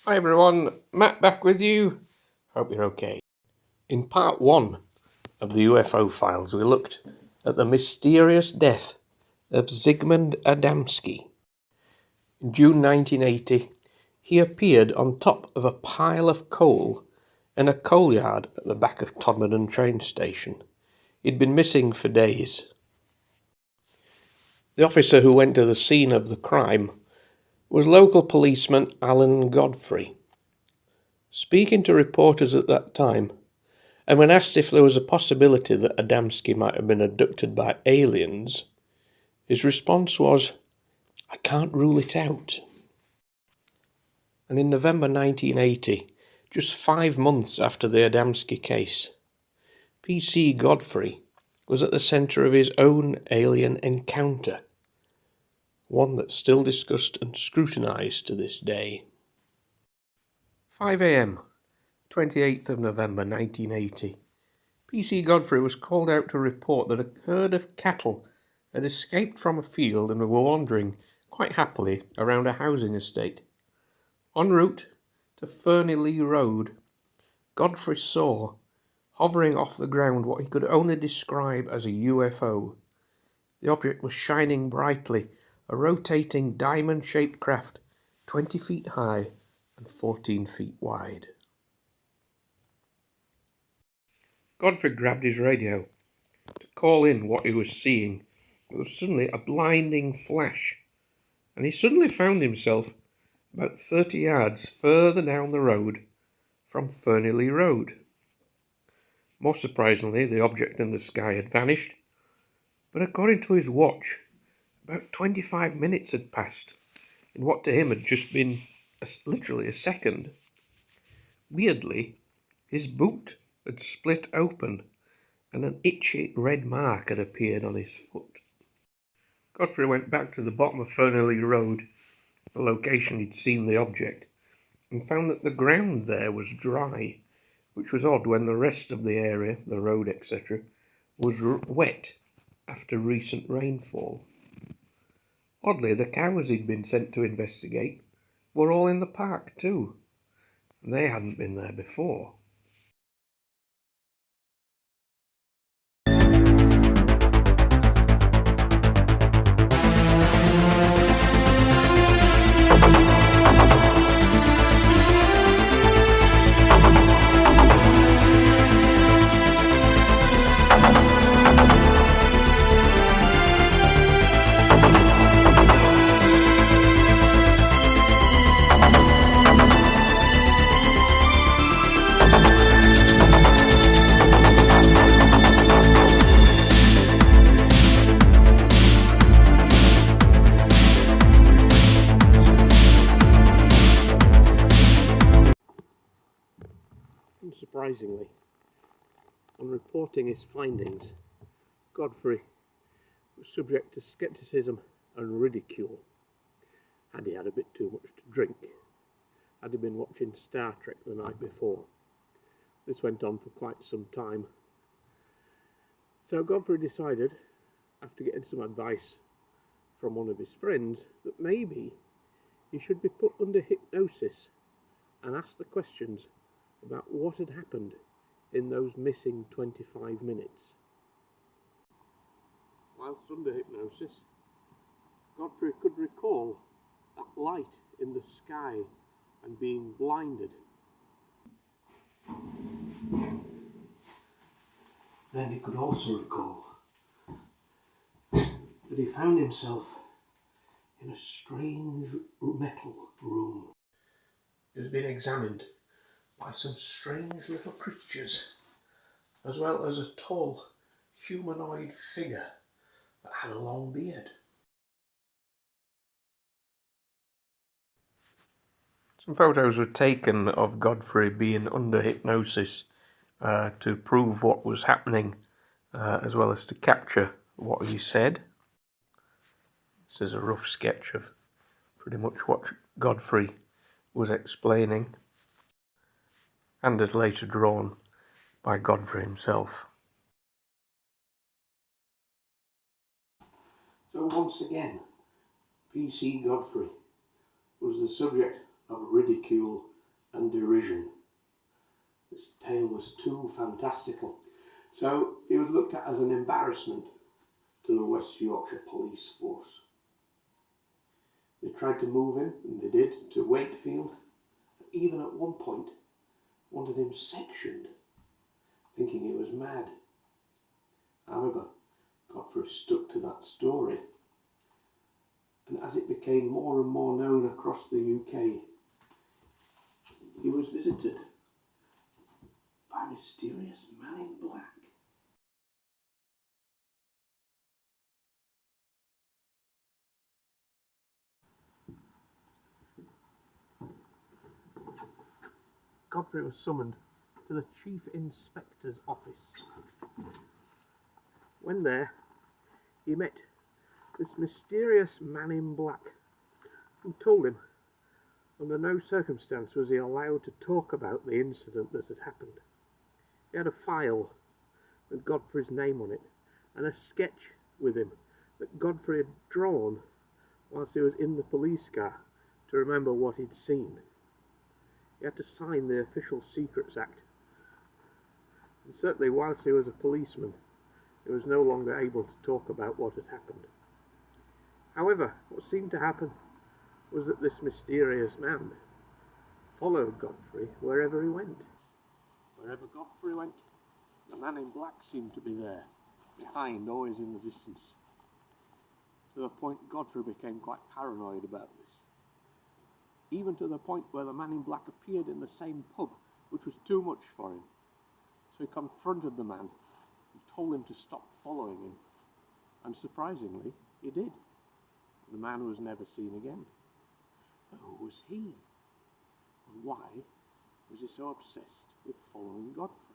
Hi everyone, Matt back with you. Hope you're okay. In part 1 of the UFO files, we looked at the mysterious death of Zigmund Adamski. In June 1980, he appeared on top of a pile of coal in a coal yard at the back of Todmorden train station. He'd been missing for days. The officer who went to the scene of the crime was local policeman Alan Godfrey. Speaking to reporters at that time, and when asked if there was a possibility that Adamsky might have been abducted by aliens, his response was, "I can't rule it out." And in November 1980, just 5 months after the Adamsky case, P.C. Godfrey was at the centre of his own alien encounter, one that's still discussed and scrutinised to this day. 5 a.m, 28th of November 1980. P.C. Godfrey was called out to report that a herd of cattle had escaped from a field and were wandering quite happily around a housing estate. En route to Ferney Lee Road, Godfrey saw, hovering off the ground, what he could only describe as a UFO. The object was shining brightly, a rotating diamond-shaped craft 20 feet high and 14 feet wide. Godfrey grabbed his radio to call in what he was seeing. It was suddenly a blinding flash, and he suddenly found himself about 30 yards further down the road from Ferney Lee Road. More surprisingly, the object in the sky had vanished, but according to his watch, about 25 minutes had passed in what to him had just been literally a second. Weirdly, his boot had split open and an itchy red mark had appeared on his foot. Godfrey went back to the bottom of Ferney Lee Road, the location he'd seen the object, and found that the ground there was dry, which was odd when the rest of the area, the road etc., was wet after recent rainfall. Oddly, the cows he'd been sent to investigate were all in the park too, and they hadn't been there before. Unsurprisingly, on reporting his findings, Godfrey was subject to scepticism and ridicule. Had he had a bit too much to drink? Had he been watching Star Trek the night before? This went on for quite some time. So Godfrey decided, after getting some advice from one of his friends, that maybe he should be put under hypnosis and asked the questions about what had happened in those missing 25 minutes. Whilst under hypnosis, Godfrey could recall that light in the sky and being blinded. Then he could also recall that he found himself in a strange metal room. He was being examined by some strange little creatures, as well as a tall humanoid figure that had a long beard. Some photos were taken of Godfrey being under hypnosis to prove what was happening, as well as to capture what he said. This is a rough sketch of pretty much what Godfrey was explaining, and as later drawn by Godfrey himself. So once again, P.C. Godfrey was the subject of ridicule and derision. This tale was too fantastical. So he was looked at as an embarrassment to the West Yorkshire police force. They tried to move him, and they did, to Wakefield. Even at one point wanted him sectioned, thinking he was mad. However, Godfrey stuck to that story, and as it became more and more known across the UK, he was visited by a mysterious man in black. Godfrey was summoned to the Chief Inspector's office. When there, he met this mysterious man in black who told him under no circumstance was he allowed to talk about the incident that had happened. He had a file with Godfrey's name on it and a sketch with him that Godfrey had drawn whilst he was in the police car to remember what he'd seen. He had to sign the Official Secrets Act, and certainly whilst he was a policeman, he was no longer able to talk about what had happened. However, what seemed to happen was that this mysterious man followed Godfrey wherever he went. Wherever Godfrey went, the man in black seemed to be there, behind, always in the distance. To the point Godfrey became quite paranoid about this. Even to the point where the man in black appeared in the same pub, which was too much for him. So he confronted the man and told him to stop following him. And surprisingly, he did. The man was never seen again. But who was he? And why was he so obsessed with following Godfrey?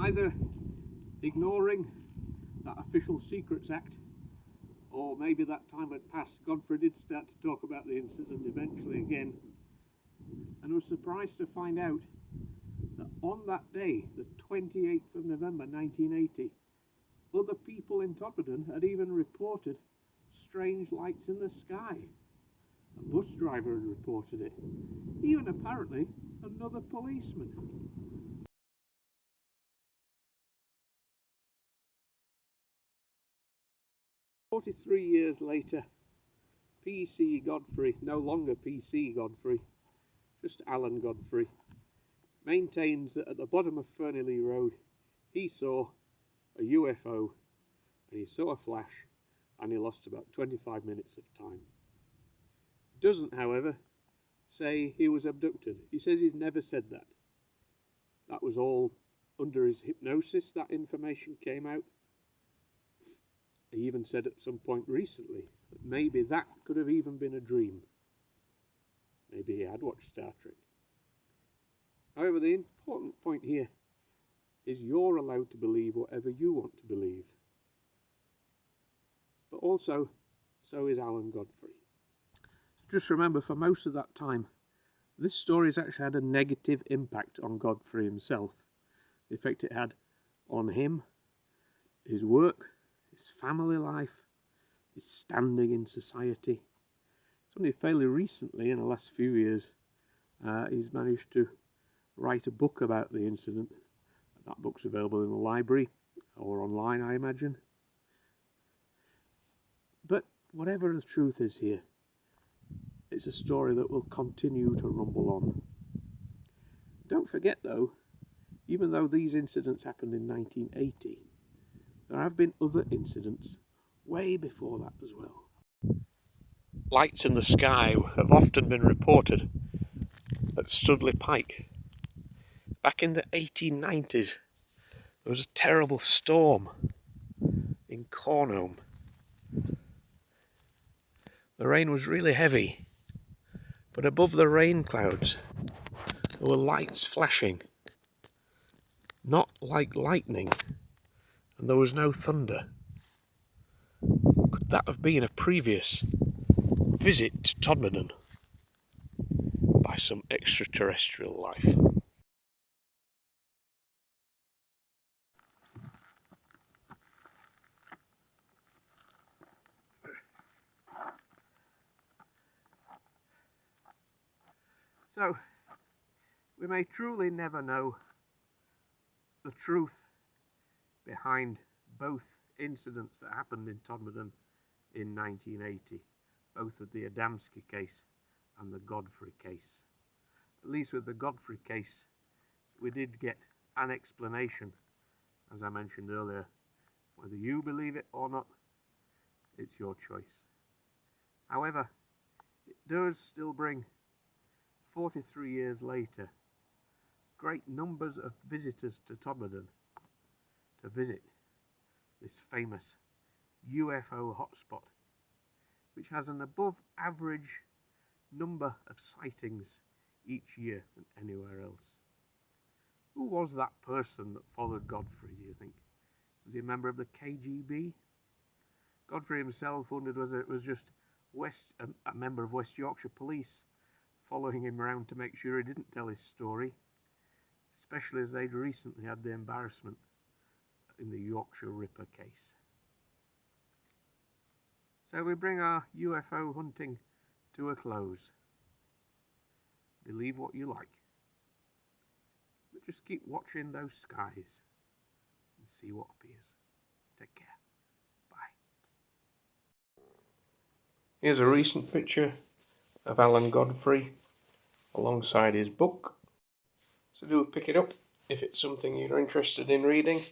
Either ignoring that Official Secrets Act, or maybe that time had passed, Godfrey did start to talk about the incident eventually again, and was surprised to find out that on that day, the 28th of November 1980, other people in Todmorden had even reported strange lights in the sky. A bus driver had reported it, even apparently another policeman. 43 years later, PC Godfrey, no longer PC Godfrey, just Alan Godfrey, maintains that at the bottom of Ferney Lee Road he saw a UFO, and he saw a flash, and he lost about 25 minutes of time. He doesn't, however, say he was abducted. He says he's never said that. That was all under his hypnosis, that information came out. He even said at some point recently that maybe that could have even been a dream. Maybe he had watched Star Trek. However, the important point here is you're allowed to believe whatever you want to believe. But also, so is Alan Godfrey. Just remember, for most of that time, this story has actually had a negative impact on Godfrey himself. The effect it had on him, his work, his family life, his standing in society. It's only fairly recently, in the last few years, he's managed to write a book about the incident. That book's available in the library or online, I imagine. But whatever the truth is here, it's a story that will continue to rumble on. Don't forget, though, Even though these incidents happened in 1980, there have been other incidents way before that as well. Lights in the sky have often been reported at Studley Pike. Back in the 1890s, there was a terrible storm in Cornholme. The rain was really heavy, but above the rain clouds there were lights flashing, not like lightning, and there was no thunder. Could that have been a previous visit to Todmorden by some extraterrestrial life? So, we may truly never know the truth behind both incidents that happened in Todmorden in 1980, both with the Adamsky case and the Godfrey case. At least with the Godfrey case, we did get an explanation, as I mentioned earlier. Whether you believe it or not, it's your choice. However, it does still bring, 43 years later, great numbers of visitors to Todmorden to visit this famous UFO hotspot, which has an above average number of sightings each year than anywhere else. Who was that person that followed Godfrey, do you think? Was he a member of the KGB? Godfrey himself wondered whether it was just a member of West Yorkshire Police following him around to make sure he didn't tell his story, especially as they'd recently had the embarrassment in the Yorkshire Ripper case. So we bring our UFO hunting to a close. Believe what you like, but just keep watching those skies and see what appears. Take care. Bye. Here's a recent picture of Alan Godfrey alongside his book. So do pick it up if it's something you're interested in reading.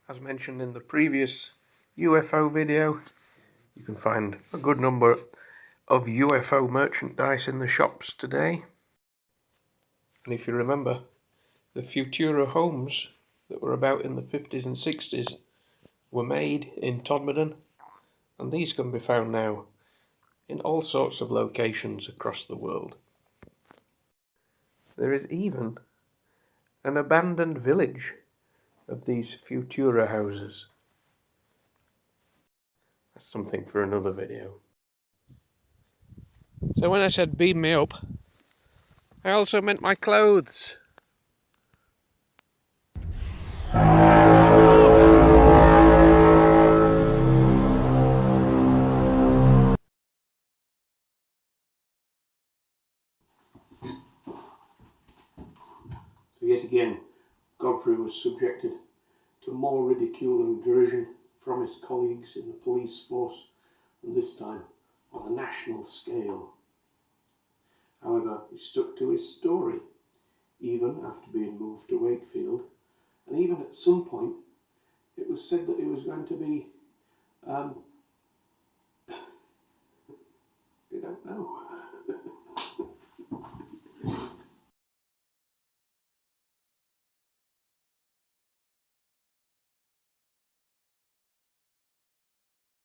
As mentioned in the previous UFO video, you can find a good number of UFO merchandise in the shops today. And if you remember, the Futura homes that were about in the 50s and 60s were made in Todmorden, and these can be found now in all sorts of locations across the world. There is even an abandoned village of these Futura houses. That's something for another video. So when I said beam me up, I also meant my clothes. So yet again, Godfrey was subjected to more ridicule and derision from his colleagues in the police force, and this time on a national scale. However, he stuck to his story, even after being moved to Wakefield, and even at some point it was said that he was going to be, they don't know.